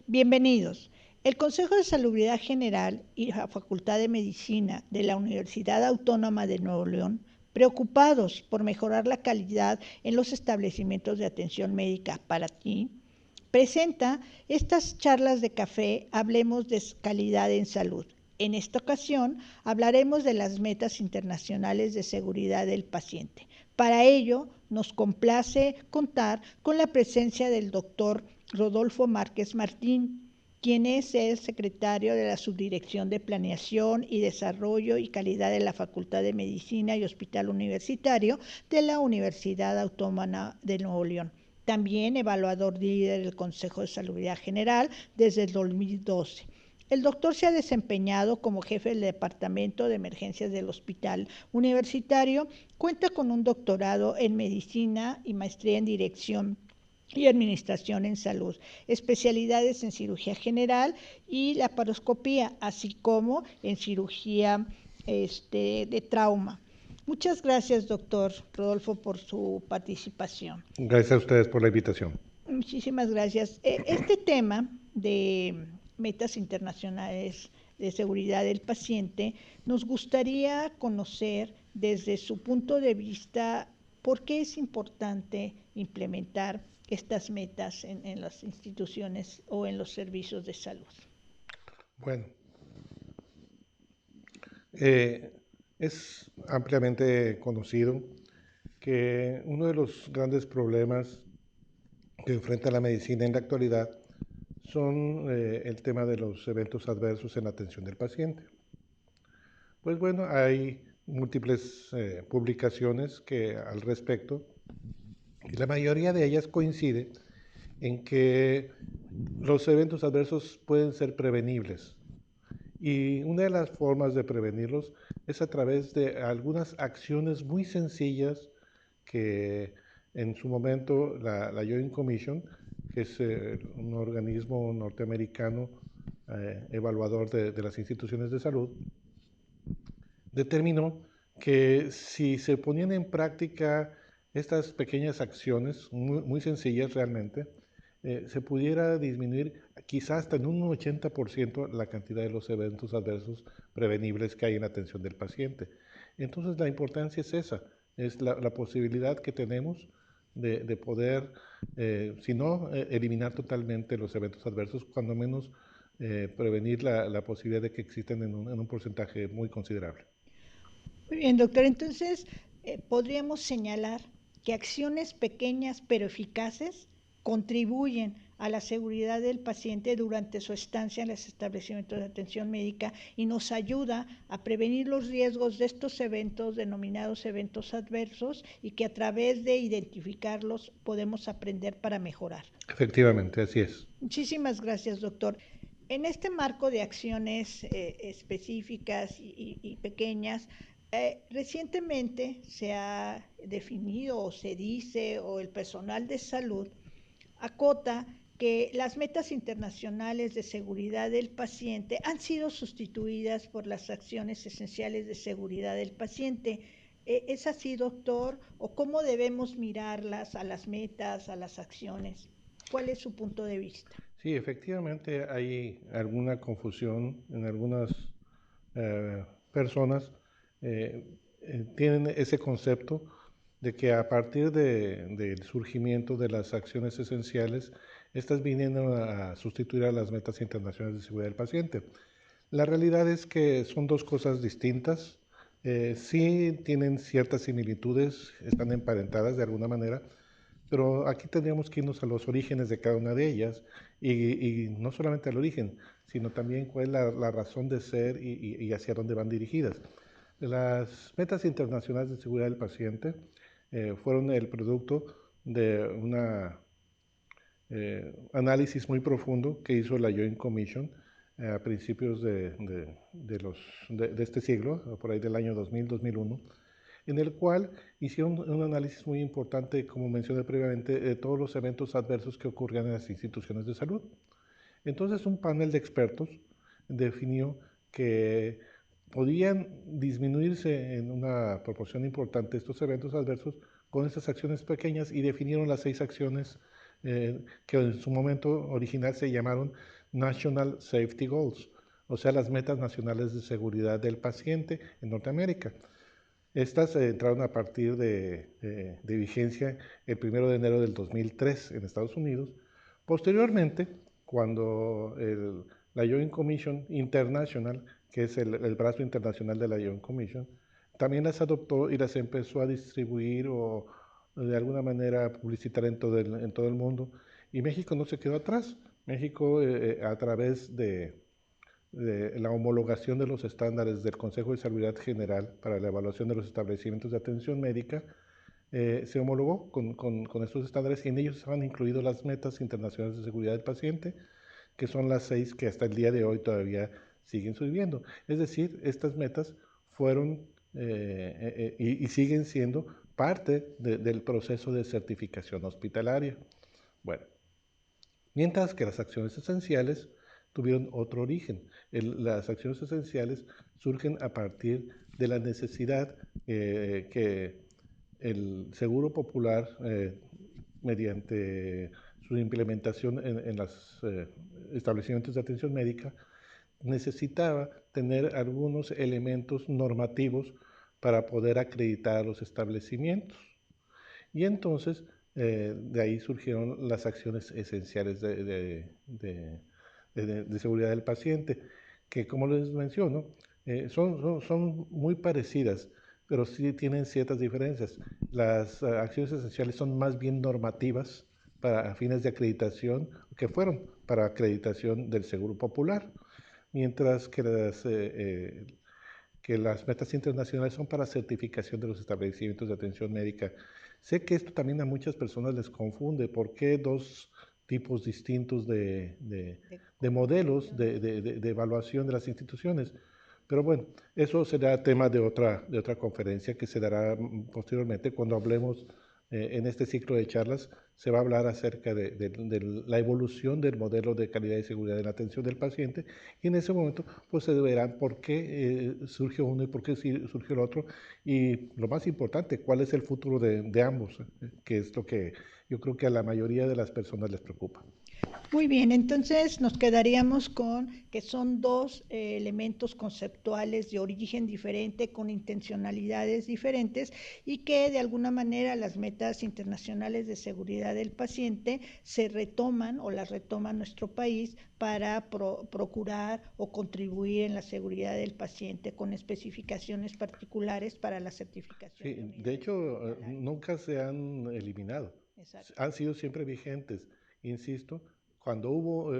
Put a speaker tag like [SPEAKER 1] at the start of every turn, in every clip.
[SPEAKER 1] Bienvenidos. El Consejo de Salubridad General y la Facultad de Medicina de la Universidad Autónoma de Nuevo León, preocupados por mejorar la calidad en los establecimientos de atención médica para ti, presenta estas charlas de café Hablemos de calidad en salud. En esta ocasión hablaremos de las metas internacionales de seguridad del paciente. Para ello, nos complace contar con la presencia del doctor Rodolfo Márquez Martín, quien es el secretario de la Subdirección de Planeación y Desarrollo y Calidad de la Facultad de Medicina y Hospital Universitario de la Universidad Autónoma de Nuevo León. También evaluador líder del Consejo de Salubridad General desde el 2012. El doctor se ha desempeñado como jefe del Departamento de Emergencias del Hospital Universitario, cuenta con un doctorado en Medicina y maestría en Dirección y Administración en Salud, especialidades en cirugía general y laparoscopía, así como en cirugía de trauma. Muchas gracias, doctor Rodolfo, por su participación.
[SPEAKER 2] Gracias a ustedes por la invitación.
[SPEAKER 1] Muchísimas gracias. Este tema de metas internacionales de seguridad del paciente, nos gustaría conocer desde su punto de vista por qué es importante implementar estas metas en las instituciones o en los servicios de salud.
[SPEAKER 2] Bueno, es ampliamente conocido que uno de los grandes problemas que enfrenta la medicina en la actualidad son el tema de los eventos adversos en la atención del paciente. Pues bueno, hay múltiples publicaciones al respecto y la mayoría de ellas coincide en que los eventos adversos pueden ser prevenibles. Y una de las formas de prevenirlos es a través de algunas acciones muy sencillas que en su momento la Joint Commission, que es un organismo norteamericano evaluador de las instituciones de salud, determinó que si se ponían en práctica estas pequeñas acciones, muy sencillas realmente, se pudiera disminuir quizás hasta en un 80% la cantidad de los eventos adversos prevenibles que hay en la atención del paciente. Entonces la importancia es esa, es la posibilidad que tenemos de poder, si no eliminar totalmente los eventos adversos, cuando menos prevenir la posibilidad de que existan en un porcentaje muy considerable.
[SPEAKER 1] Muy bien, doctor. Entonces, podríamos señalar que acciones pequeñas pero eficaces contribuyen a la seguridad del paciente durante su estancia en los establecimientos de atención médica y nos ayuda a prevenir los riesgos de estos eventos denominados eventos adversos y que a través de identificarlos podemos aprender para mejorar.
[SPEAKER 2] Efectivamente, así es.
[SPEAKER 1] Muchísimas gracias, doctor. En este marco de acciones específicas y pequeñas, recientemente se ha definido o se dice o el personal de salud acota que las metas internacionales de seguridad del paciente han sido sustituidas por las acciones esenciales de seguridad del paciente. ¿Es así, doctor? ¿O cómo debemos mirarlas a las metas, a las acciones? ¿Cuál es su punto de vista?
[SPEAKER 2] Sí, efectivamente hay alguna confusión en algunas personas. Tienen ese concepto de que a partir del surgimiento de las acciones esenciales, estas vinieron a sustituir a las metas internacionales de seguridad del paciente. La realidad es que son dos cosas distintas. Sí tienen ciertas similitudes, están emparentadas de alguna manera, pero aquí tendríamos que irnos a los orígenes de cada una de ellas y no solamente al origen, sino también cuál es la razón de ser y hacia dónde van dirigidas. Las metas internacionales de seguridad del paciente fueron el producto de un análisis muy profundo que hizo la Joint Commission a principios de este siglo, por ahí del año 2000-2001, en el cual hicieron un análisis muy importante, como mencioné previamente, de todos los eventos adversos que ocurrían en las instituciones de salud. Entonces un panel de expertos definió que podían disminuirse en una proporción importante estos eventos adversos con estas acciones pequeñas y definieron las 6 acciones que en su momento original se llamaron National Safety Goals, o sea, las metas nacionales de seguridad del paciente en Norteamérica. Estas entraron a partir de vigencia el 1 de enero del 2003 en Estados Unidos. Posteriormente, cuando la Joint Commission International, que es el brazo internacional de la Joint Commission, también las adoptó y las empezó a distribuir o de alguna manera publicitar en todo el mundo. Y México no se quedó atrás. México, a través de la homologación de los estándares del Consejo de Salubridad General para la evaluación de los establecimientos de atención médica, se homologó con estos estándares y en ellos estaban incluidas las metas internacionales de seguridad del paciente, que son las 6 que hasta el día de hoy todavía siguen subiendo. Es decir, estas metas fueron y siguen siendo parte del proceso de certificación hospitalaria. Bueno, mientras que las acciones esenciales tuvieron otro origen. Las acciones esenciales surgen a partir de la necesidad que el Seguro Popular, mediante su implementación en los establecimientos de atención médica, necesitaba tener algunos elementos normativos para poder acreditar los establecimientos. Y entonces de ahí surgieron las acciones esenciales de seguridad del paciente, que como les menciono, son muy parecidas, pero sí tienen ciertas diferencias. Las acciones esenciales son más bien normativas para fines de acreditación, que fueron para acreditación del Seguro Popular, mientras que las metas internacionales son para certificación de los establecimientos de atención médica. Sé que esto también a muchas personas les confunde. ¿Por qué dos tipos distintos de modelos de evaluación de las instituciones? Pero bueno, eso será tema de otra conferencia que se dará posteriormente cuando hablemos en este ciclo de charlas. Se va a hablar acerca de la evolución del modelo de calidad y seguridad de la atención del paciente y en ese momento pues se verán por qué surge uno y por qué surgió el otro y lo más importante, cuál es el futuro de ambos, que es lo que yo creo que a la mayoría de las personas les preocupa.
[SPEAKER 1] Muy bien, entonces nos quedaríamos con que son dos elementos conceptuales de origen diferente, con intencionalidades diferentes y que de alguna manera las metas internacionales de seguridad del paciente se retoman o las retoma nuestro país para procurar o contribuir en la seguridad del paciente con especificaciones particulares para la certificación
[SPEAKER 2] Sí,
[SPEAKER 1] de
[SPEAKER 2] de
[SPEAKER 1] unidades
[SPEAKER 2] hecho,
[SPEAKER 1] hospitalarias.
[SPEAKER 2] nunca se han eliminado,
[SPEAKER 1] Exacto.
[SPEAKER 2] han sido siempre vigentes. Insisto, cuando hubo,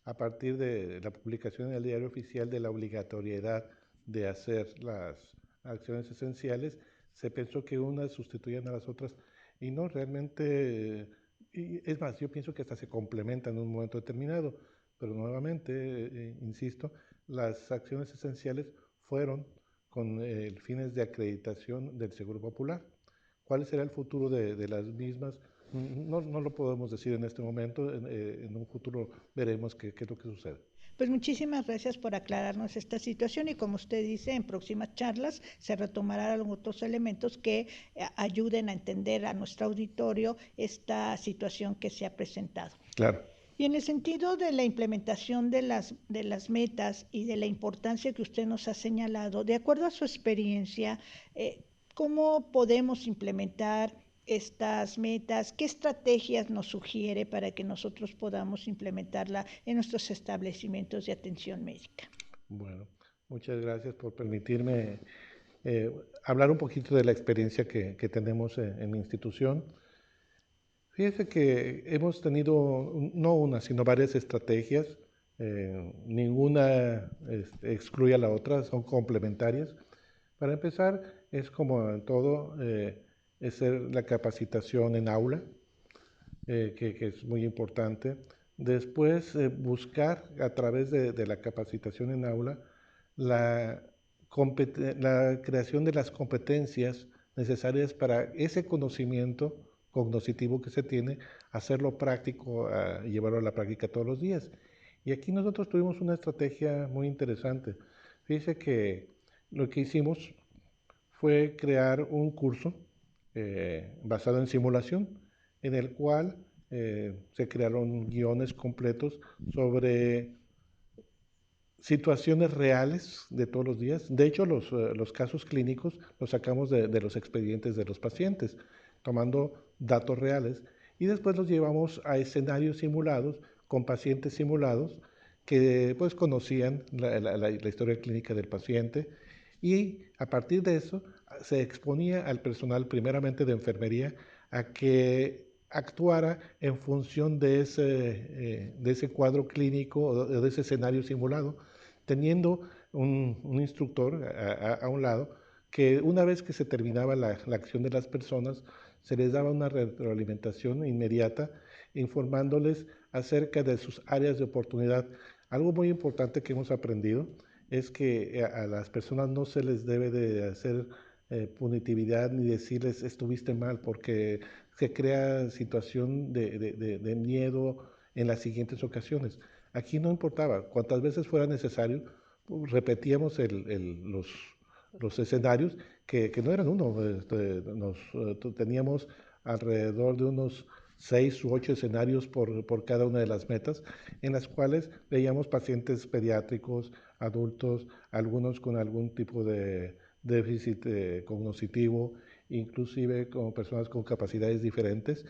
[SPEAKER 2] a partir de la publicación en el diario oficial de la obligatoriedad de hacer las acciones esenciales, se pensó que unas sustituían a las otras y no, realmente, y es más, yo pienso que hasta se complementan en un momento determinado, pero nuevamente, insisto, las acciones esenciales fueron con fines de acreditación del Seguro Popular. ¿Cuál será el futuro de las mismas? No lo podemos decir en este momento, en un futuro veremos qué es lo que sucede.
[SPEAKER 1] Pues muchísimas gracias por aclararnos esta situación y como usted dice, en próximas charlas se retomarán otros elementos que ayuden a entender a nuestro auditorio esta situación que se ha presentado.
[SPEAKER 2] Claro.
[SPEAKER 1] Y en el sentido de la implementación de las metas y de la importancia que usted nos ha señalado, de acuerdo a su experiencia, ¿cómo podemos implementar estas metas? ¿Qué estrategias nos sugiere para que nosotros podamos implementarla en nuestros establecimientos de atención médica?
[SPEAKER 2] Bueno, muchas gracias por permitirme hablar un poquito de la experiencia que tenemos en mi institución. Fíjese que hemos tenido no una, sino varias estrategias. Ninguna excluye a la otra, son complementarias. Para empezar, es como en todo, es la capacitación en aula, que es muy importante. Después, buscar a través de la capacitación en aula la, la creación de las competencias necesarias para ese conocimiento cognoscitivo que se tiene, hacerlo práctico y llevarlo a la práctica todos los días. Y aquí nosotros tuvimos una estrategia muy interesante. Fíjese que lo que hicimos fue crear un curso basado en simulación, en el cual se crearon guiones completos sobre situaciones reales de todos los días. De hecho, los casos clínicos los sacamos de los expedientes de los pacientes, tomando datos reales, y después los llevamos a escenarios simulados con pacientes simulados que pues conocían la historia clínica del paciente, y a partir de eso se exponía al personal primeramente de enfermería a que actuara en función de ese cuadro clínico o de ese escenario simulado, teniendo un instructor a un lado, que una vez que se terminaba la acción de las personas, se les daba una retroalimentación inmediata, informándoles acerca de sus áreas de oportunidad. Algo muy importante que hemos aprendido es que a las personas no se les debe de hacer punitividad ni decirles estuviste mal, porque se crea situación de miedo en las siguientes ocasiones. Aquí no importaba, cuantas veces fuera necesario, pues, repetíamos los escenarios, que no eran uno, teníamos alrededor de unos 6 u 8 escenarios por cada una de las metas, en las cuales veíamos pacientes pediátricos, adultos, algunos con algún tipo de déficit cognitivo, inclusive con personas con capacidades diferentes,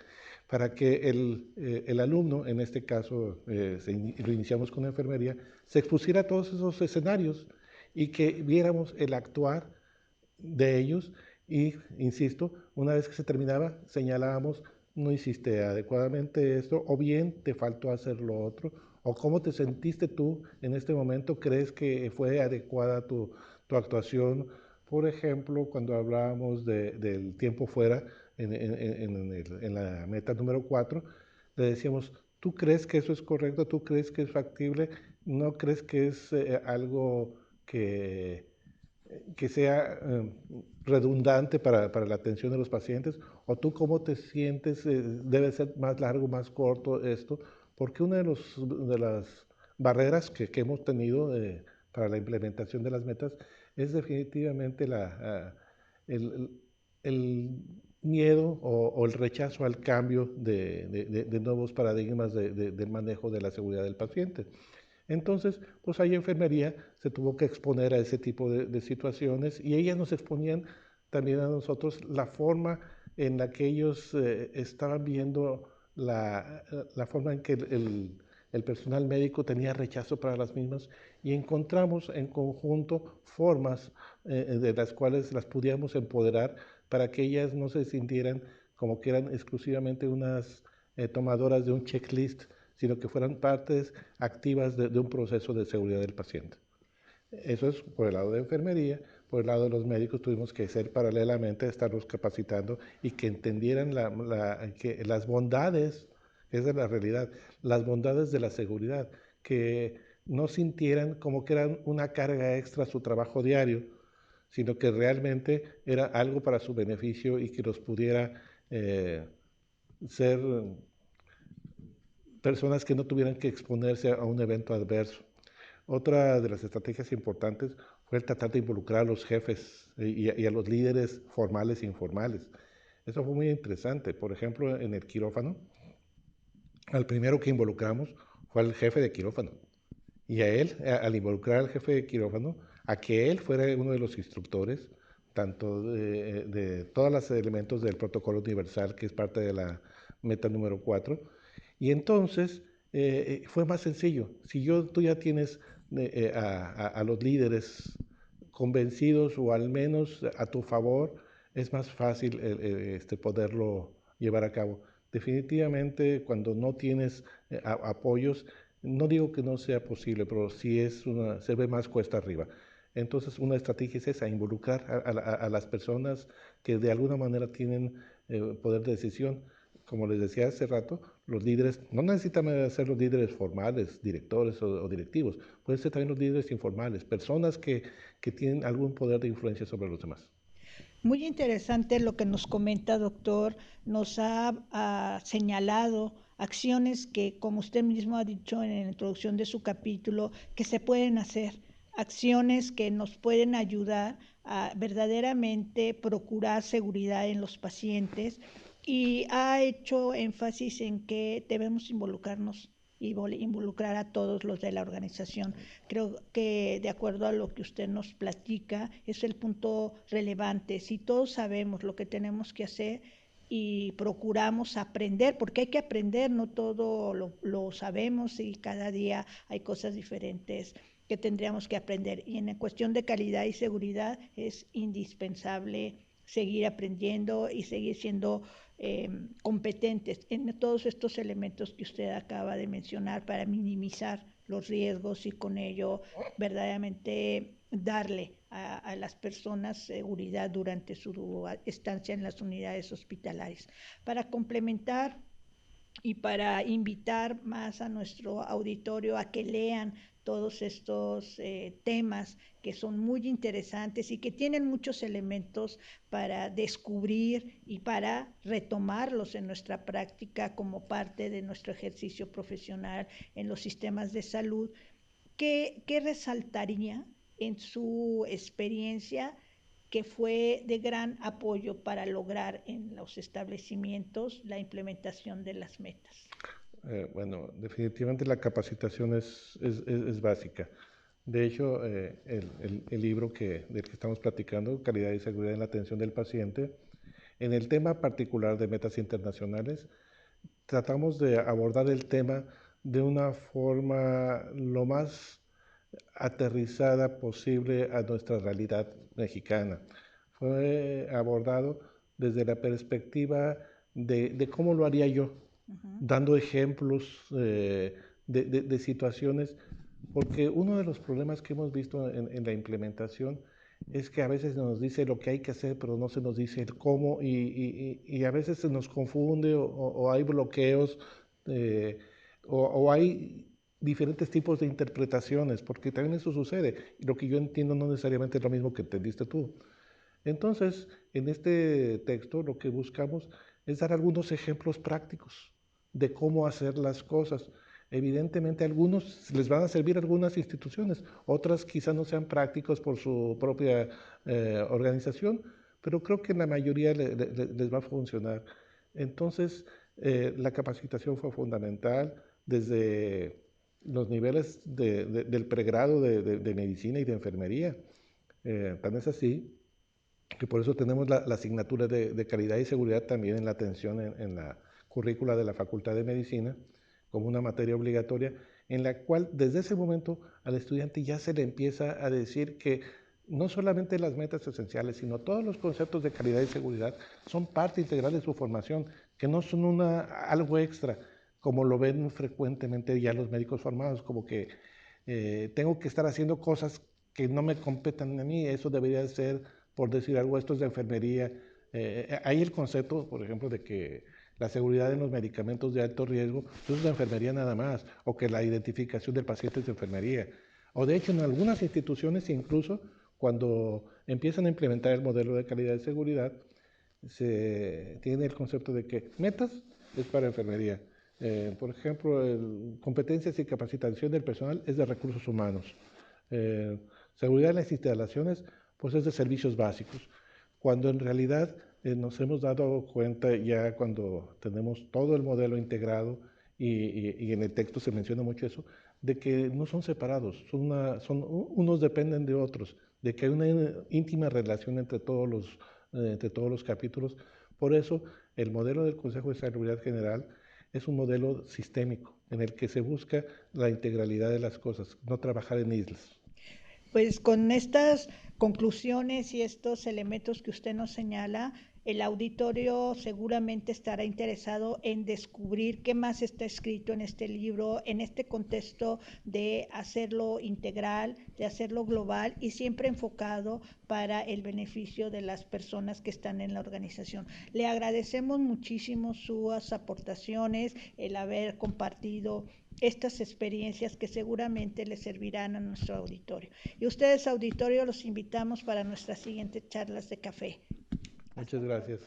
[SPEAKER 2] para que el alumno, en este caso lo iniciamos con enfermería, se expusiera a todos esos escenarios y que viéramos el actuar de ellos y, insisto, una vez que se terminaba, señalábamos, no hiciste adecuadamente esto, o bien te faltó hacer lo otro, o cómo te sentiste tú en este momento, crees que fue adecuada tu actuación. Por ejemplo, cuando hablábamos del tiempo fuera en la meta número 4, le decíamos, ¿tú crees que eso es correcto? ¿Tú crees que es factible? ¿No crees que es algo que sea redundante para la atención de los pacientes? ¿O tú cómo te sientes? ¿Debe ser más largo, más corto esto? Porque una de las barreras que hemos tenido para la implementación de las metas es definitivamente el, el miedo o el rechazo al cambio de nuevos paradigmas del manejo de la seguridad del paciente. Entonces, pues ahí enfermería se tuvo que exponer a ese tipo de situaciones, y ellas nos exponían también a nosotros la forma en la que ellos estaban viendo la forma en que el personal médico tenía rechazo para las mismas, y encontramos en conjunto formas de las cuales las pudiéramos empoderar para que ellas no se sintieran como que eran exclusivamente unas tomadoras de un checklist, sino que fueran partes activas de un proceso de seguridad del paciente. Eso es por el lado de enfermería. Por el lado de los médicos tuvimos que hacer paralelamente, estarnos capacitando y que entendieran que las bondades, esa es la realidad, las bondades de la seguridad, que no sintieran como que eran una carga extra a su trabajo diario, sino que realmente era algo para su beneficio y que los pudiera ser personas que no tuvieran que exponerse a un evento adverso. Otra de las estrategias importantes fue el tratar de involucrar a los jefes y a los líderes formales e informales. Eso fue muy interesante. Por ejemplo, en el quirófano, al primero que involucramos fue al jefe de quirófano. Y a él, al involucrar al jefe de quirófano, a que él fuera uno de los instructores, tanto de todos los elementos del protocolo universal, que es parte de la meta número 4. Y entonces fue más sencillo. Si tú ya tienes a los líderes convencidos o al menos a tu favor, es más fácil poderlo llevar a cabo. Definitivamente, cuando no tienes apoyos, no digo que no sea posible, pero sí se ve más cuesta arriba. Entonces, una estrategia es esa, involucrar a las personas que de alguna manera tienen poder de decisión. Como les decía hace rato, los líderes no necesitan ser los líderes formales, directores o directivos, pueden ser también los líderes informales, personas que tienen algún poder de influencia sobre los demás.
[SPEAKER 1] Muy interesante lo que nos comenta, doctor. Nos ha señalado acciones que, como usted mismo ha dicho en la introducción de su capítulo, que se pueden hacer, acciones que nos pueden ayudar a verdaderamente procurar seguridad en los pacientes, y ha hecho énfasis en que debemos involucrarnos y involucrar a todos los de la organización. Creo que, de acuerdo a lo que usted nos platica, es el punto relevante. Si todos sabemos lo que tenemos que hacer y procuramos aprender, porque hay que aprender, no todo lo sabemos, y cada día hay cosas diferentes que tendríamos que aprender. Y en la cuestión de calidad y seguridad es indispensable seguir aprendiendo y seguir siendo competentes en todos estos elementos que usted acaba de mencionar, para minimizar los riesgos y con ello verdaderamente darle a las personas seguridad durante su estancia en las unidades hospitalarias. Para complementar y para invitar más a nuestro auditorio a que lean todos estos temas que son muy interesantes y que tienen muchos elementos para descubrir y para retomarlos en nuestra práctica como parte de nuestro ejercicio profesional en los sistemas de salud. ¿Qué resaltaría en su experiencia que fue de gran apoyo para lograr en los establecimientos la implementación de las metas?
[SPEAKER 2] Bueno, definitivamente la capacitación es básica. De hecho, el libro del que estamos platicando, Calidad y Seguridad en la Atención del Paciente, en el tema particular de metas internacionales, tratamos de abordar el tema de una forma lo más aterrizada posible a nuestra realidad mexicana. Fue abordado desde la perspectiva de cómo lo haría yo, dando ejemplos de situaciones, porque uno de los problemas que hemos visto en la implementación es que a veces nos dice lo que hay que hacer, pero no se nos dice el cómo, y a veces se nos confunde o hay bloqueos, eh, o hay diferentes tipos de interpretaciones, porque también eso sucede, y lo que yo entiendo no necesariamente es lo mismo que entendiste tú. Entonces, en este texto lo que buscamos es dar algunos ejemplos prácticos de cómo hacer las cosas. Evidentemente, a algunos les van a servir algunas instituciones, otras quizás no sean prácticos por su propia organización, pero creo que en la mayoría les va a funcionar. Entonces, la capacitación fue fundamental desde los niveles del pregrado de medicina y de enfermería. Tan es así que por eso tenemos la asignatura de calidad y seguridad también en la atención en la currícula de la Facultad de Medicina, como una materia obligatoria, en la cual desde ese momento al estudiante ya se le empieza a decir que no solamente las metas esenciales, sino todos los conceptos de calidad y seguridad son parte integral de su formación, que no son algo extra, como lo ven frecuentemente ya los médicos formados, como que tengo que estar haciendo cosas que no me competen a mí, eso debería ser, por decir algo, esto es de enfermería. Hay el concepto, por ejemplo, de que la seguridad en los medicamentos de alto riesgo eso es de enfermería nada más, o que la identificación del paciente es de enfermería. O de hecho, en algunas instituciones, incluso cuando empiezan a implementar el modelo de calidad de seguridad, se tiene el concepto de que metas es para enfermería. Por ejemplo, competencias y capacitación del personal es de recursos humanos. Eh, Seguridad en las instalaciones, pues es de servicios básicos. Cuando en realidad nos hemos dado cuenta ya cuando tenemos todo el modelo integrado, y en el texto se menciona mucho eso, de que no son separados, unos dependen de otros, de que hay una íntima relación entre todos los capítulos. Por eso el modelo del Consejo de Seguridad General es un modelo sistémico en el que se busca la integralidad de las cosas, no trabajar en islas.
[SPEAKER 1] Pues con estas conclusiones y estos elementos que usted nos señala, el auditorio seguramente estará interesado en descubrir qué más está escrito en este libro, en este contexto de hacerlo integral, de hacerlo global y siempre enfocado para el beneficio de las personas que están en la organización. Le agradecemos muchísimo sus aportaciones, el haber compartido estas experiencias que seguramente les servirán a nuestro auditorio. Y ustedes, auditorio, los invitamos para nuestras siguientes charlas de café.
[SPEAKER 2] Muchas gracias.